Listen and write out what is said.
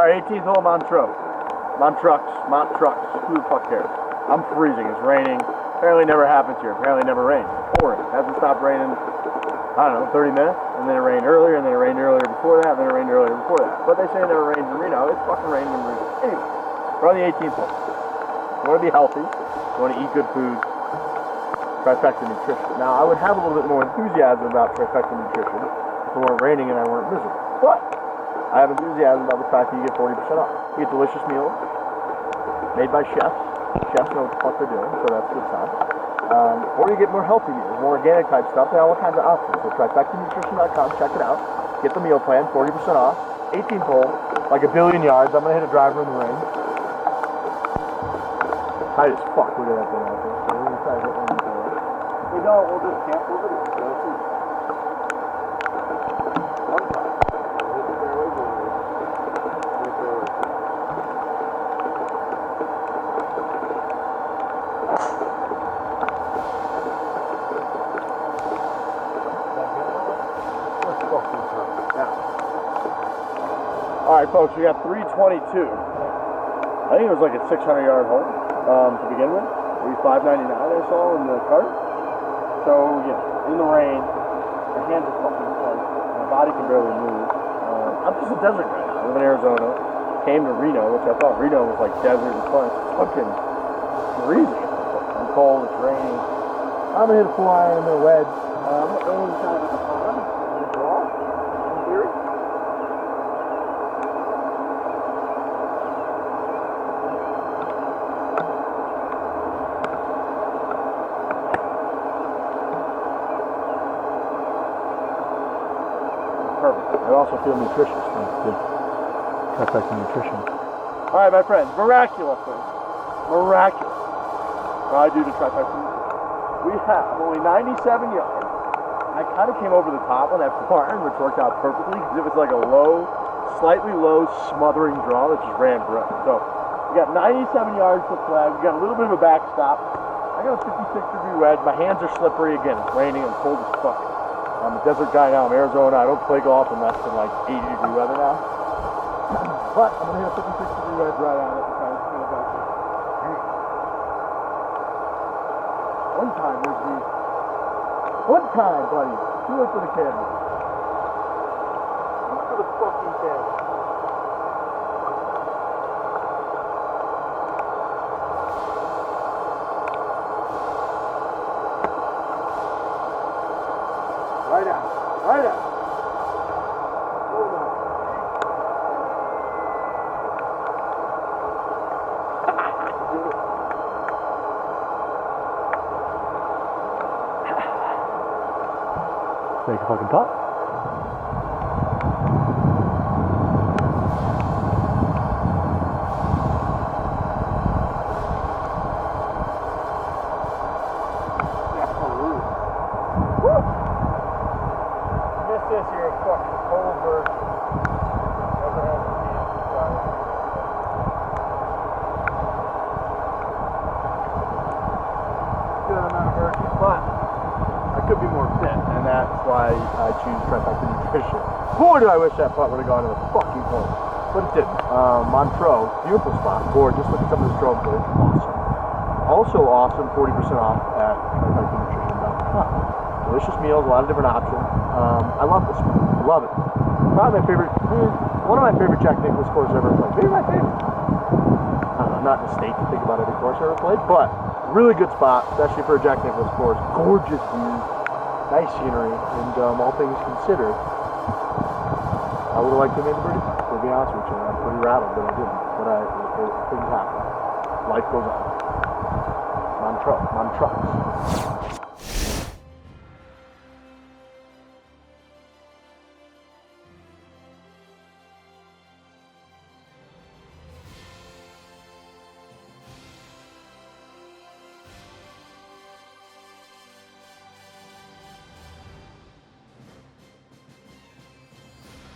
Alright, 18th hole, Montreux. Montreux, who the fuck cares? I'm freezing, it's raining. Apparently never happens here, apparently never rains. Pouring, hasn't stopped raining, I don't know, 30 minutes, and then it rained earlier, and then it rained earlier before that, and then it rained earlier before that. But they say it never rains in Reno, it's fucking raining in Reno. Anyway, we're on the 18th hole. You want to be healthy, you want to eat good food, trifecta nutrition. Now, I would have a little bit more enthusiasm about trifecta nutrition if it weren't raining and I weren't miserable. But I have enthusiasm about the fact that you get 40% off. You get delicious meals made by chefs. Chefs know what the fuck they're doing, so that's a good sign. Or you get more healthy meals, more organic type stuff. They have all kinds of options. So trifectanutrition.com, check it out. Get the meal plan, 40% off. 18th hole, like a billion yards. I'm going to hit a driver in the rain. Tight as fuck. Look at that thing out there. So we're going to try to hit one of those. We don't, we'll just cancel it. Alright folks, we got 322. I think it was like a 600-yard hole to begin with. Maybe 599 I saw in the cart. So yeah, in the rain, my hands are fucking tight, my body can barely move. I'm just a desert guy now. I live in Arizona. Came to Reno, which I thought Reno was like desert and fun. It's fucking freezing. I'm cold, it's raining. I'm gonna hit a fly, I'm gonna wedge. I'm gonna aim kind of at the pond. I'm gonna draw, in theory. Perfect. I also feel nutritious thanks to trifecta nutrition. Alright, my friends, miraculously, what I do to trifecta nutrition. We have only 97 yards. I kind of came over the top on that barn, which worked out perfectly because it was like a low, slightly low, smothering draw that just ran forever. So we got 97 yards to flag. We got a little bit of a backstop. I got a 56-degree wedge. My hands are slippery again. It's raining. I'm cold as fuck. I'm a desert guy now. I'm Arizona. I don't play golf unless it's like 80-degree weather now. But I'm going to hit a 56-degree wedge right on it to try to spin it back. One time, Riggsy. One time, buddy. Do it for the camera. Do it for the fucking camera. Right out. Right out. Hold on. Make a fucking putt. Miss this, you're a fucking cold bird. Never had a chance to try it. Good amount of birdies, but I could be more fit, and that's why I choose trifecta nutrition. Boy, do I wish that putt would have gone to the fucking hole, but it didn't. Montreux, beautiful spot, gorgeous. Look at some of the strobe footage, awesome. Also awesome, 40% off at trifectanutrition.com. Delicious meals, a lot of different options. I love this spot, love it. Probably my favorite, one of my favorite Jack Nicklaus courses I've ever played. Maybe my favorite. I don't know, I'm not in a state to think about every course I ever played, but really good spot, especially for a Jack Nicklaus course. Gorgeous views, nice scenery, and all things considered, I would have liked to have made the birdie putt, to be honest with you. I'm pretty rattled that I didn't, but things happen. Life goes on. Montreux.